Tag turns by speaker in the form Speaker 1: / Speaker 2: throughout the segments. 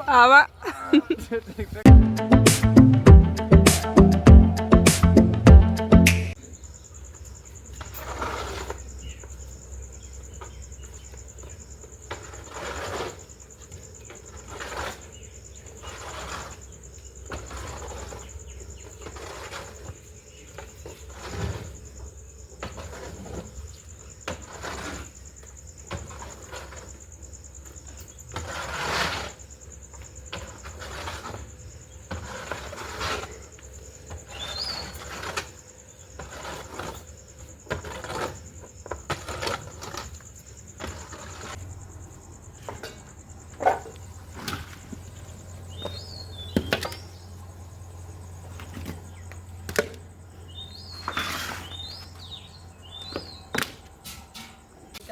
Speaker 1: આવા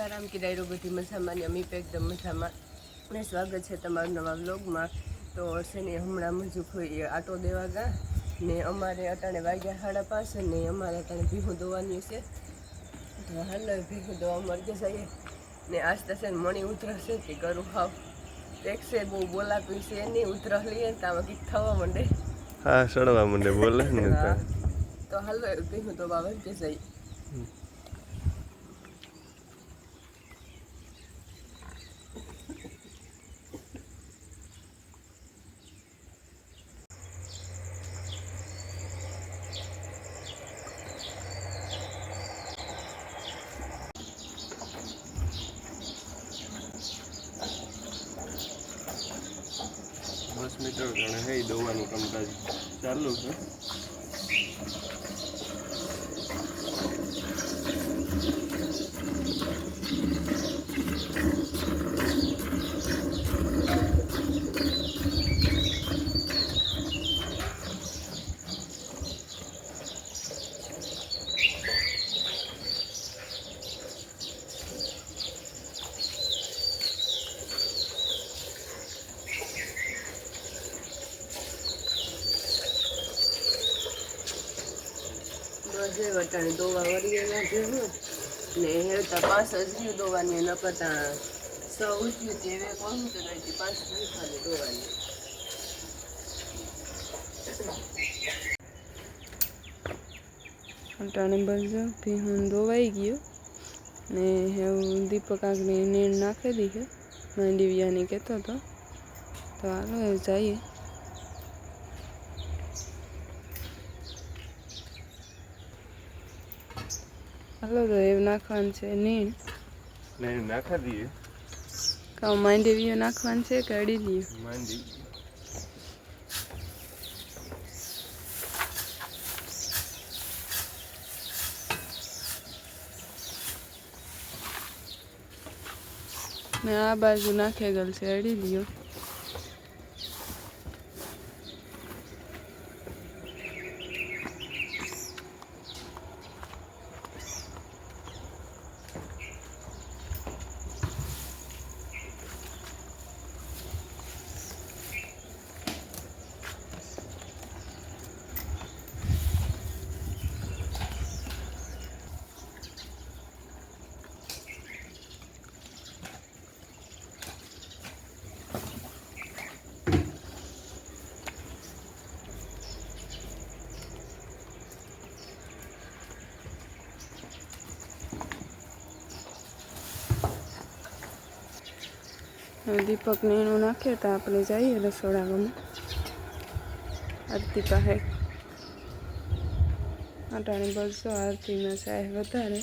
Speaker 1: આરામ की डायरो बधी मजामां अमी पे एकदम मजामां ने स्वागत है तमारा नवा व्लॉगमां। तो છે ને હમણાં મજુ કોઈ આટો દેવા ગયા ને અમારે અટાણે વાગ્યા 5:30 ને અમારે અટાણે ભીહું દોવાની છે તો હાલ ભીહું દોવા મરગે જઈએ ને આજ તો છે ને મણી ઉતરશે કે કરું હાવ એક છે બહુ બોલાતું છે નહીં ઉતરહ લઈએ ને આમાં કંઈક થવા માંડે
Speaker 2: હા સડવા માંડે બોલે ને
Speaker 1: તો હાલ ભીહું દોવા વરગે જઈએ।
Speaker 2: बस मीटर गणे है दवानुं कामकाज चालू है।
Speaker 1: વટાણે દોવા વરિયેલા જેવું ને હેરતા 5 હજરી દોવાની ન કરતા 100 ઉઠ્યું તેવે કોણ તો નથી 5 હજરી ખાલી દોવાની વટાણે બસ ભીહું દોવાઈ ગયો ને એવું દીપક આગની નીણ નાખેલી છે માંડવિયાની કહેતો હતો તો હાલો જઈએ। હાલો તો એવું નાખવાનું છે નીણ
Speaker 2: નાખા દઈએ
Speaker 1: કાં માંડવીઓ નાખવાનું છે કે અડી દઈએ
Speaker 2: માંડી
Speaker 1: ને આ બાજુ નાખે ગયેલ છે અડી લ્યો दीपक ने एनु नाखे तो आपने जाइए रसोड़ाમાં आरती પાસે અટાણે બસો આરતીમાં સાહેબ વધારે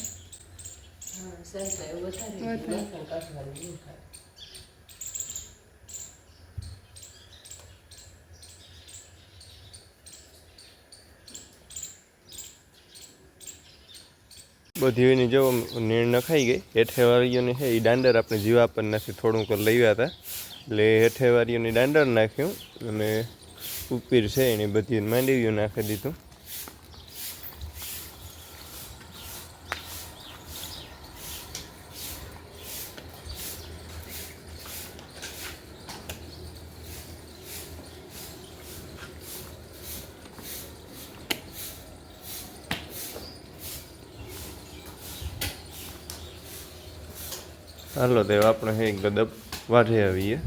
Speaker 2: बधी जो नीण नखाई गई हेठे वारीओने है दांडर अपने जीवा पर नाखी थोड़ुं कर लईव्या था એટલે हेठे वारीओने दांडर नाख्युं अने उपीर छे एनी बधी मांडवीओ नाखी दीधुं। હાલો તો આપણે હે ગદબ વાઢી આવીએ.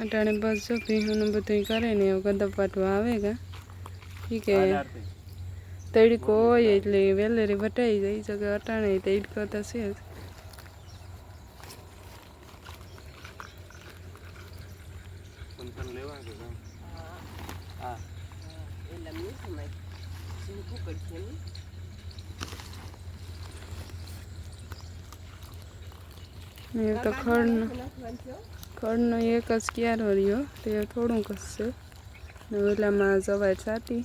Speaker 3: અટાણે બસ જો ભીહુંનું બધું કરે ને એવું ગદપ વાટવા આવે ગા ઈ કે તડકો હોય એટલે વેલેરી વટાઈ જાય છે કે અટાણે તડકો તો છે જ. એ તો ખડનો એક જ ક્યારો રહ્યો તે થોડુંક જ છે ને ઓલામાં જવાય છાતી.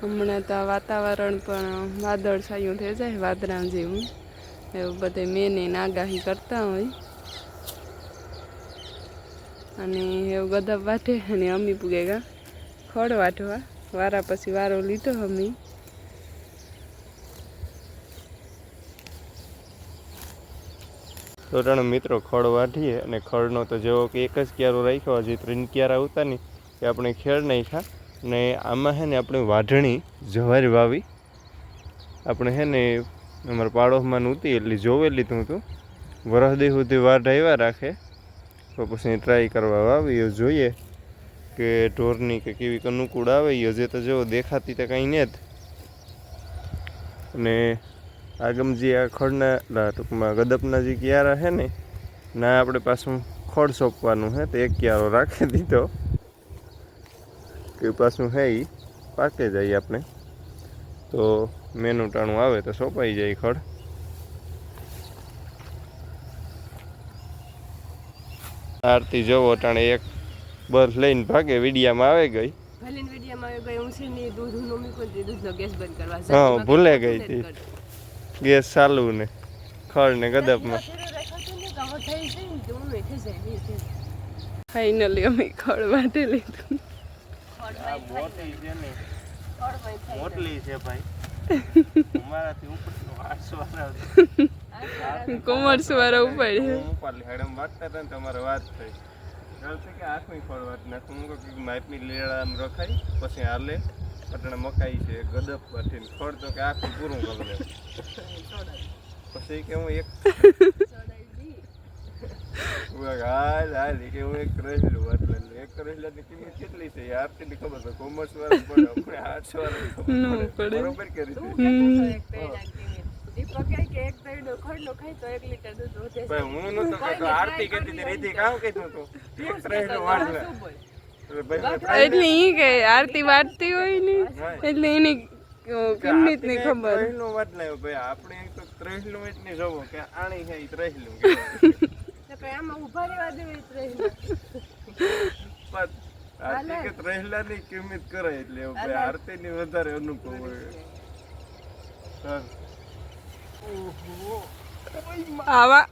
Speaker 3: હમણાં તો વાતાવરણ પણ વાદળ છાયું થઈ જાય વાદળા જેવું એવું બધે મેની આગાહી કરતા હોય અને એવું ગદપ વાટે અને અમી પૂગે ગા ખડ વાટવા વારા પછી વારો લીધો અમી.
Speaker 2: તો ત્રણ મિત્રો ખડ વાઢીએ અને ખડનો તો જેવો કે એક જ ક્યારો રાખ્યો, હજી 3 ક્યારા ઉતા નહીં એ આપણે ખેડ નાખ્યા. ને આમાં હે ને આપણે વાઢણી જવાર વાવી આપણે હે ને અમારા પાડોશમાં નહોતી એટલી જોવે લીધું હતું. વરસદી સુધી વાઢ આવ્યા રાખે તો પછી ટ્રાય કરવા વાવી જોઈએ કે ઢોરની કે કેવી અનુકૂળ આવે. હજી તો જો દેખાતી તો કંઈ નહીં જ. અને આગમ જે આ ખડના ટૂંકમાં ગદપના જે ક્યારા છે ને ના આપણે પાછું ખડ સોંપવાનું છે તો એક ક્યારો રાખી દીધો કે પાછું હે એ પાકે જાય આપણે તો મેનું ટાણું આવે તો સોંપાઈ જાય ખડ. આરતી જોવો ટાણે એક બસ લઈને ભાગે વિડીયામાં આવે ગઈ. હા ભૂલે ગઈ હતી ગેસ ચાલુ ને ખડ ને ગદપમાં.
Speaker 3: ફાઇનલી અમે ખડ વાટી લીધું.
Speaker 2: મોટલી છે ભાઈ અમારાથી ઉપરનો 800
Speaker 3: કોમર્સ વાળા ઉપાડ છે.
Speaker 2: ઉપાડલી હેડમ વાટતા હતા ને તમારે વાત થઈ ગલ છે કે આખમી ખડ વાત નાખું હું કહું માપની લેળામ રખાઈ પછી હાલે અટણે મકાઈ છે ગદપ વાટીને ખડ તો કે આખું પૂરું કરી લે પછી કે હું એક હાલ હાલ કે હું એક રહેલું એટલે એક રહેલાની કિંમત કેટલી છે આરતીની ખબર છે કોમર્સ વાળા પડે આપણે 800 વાળા બરોબર કરી હું નતો આરતી કહેતી હતી રીતિ કામ કીધું તું એક રહેલું વાળલા
Speaker 3: એટલે ઈ કે આરતી વાટતી હોય ને એટલે એની કિંમત ની ખબર.
Speaker 2: ત્રેહલું વાટલાયો ભાઈ આપણે તો ત્રેહલું એટલી જોવો કે આણી છે ત્રેહલું
Speaker 1: આમાં ઉભા રહેવા દેવી ત્રેહલું
Speaker 2: આરતી કે ત્રેહલાની કિંમત કરે એટલે ભાઈ આરતીની વધારે અનુભવ હોય.
Speaker 3: આવા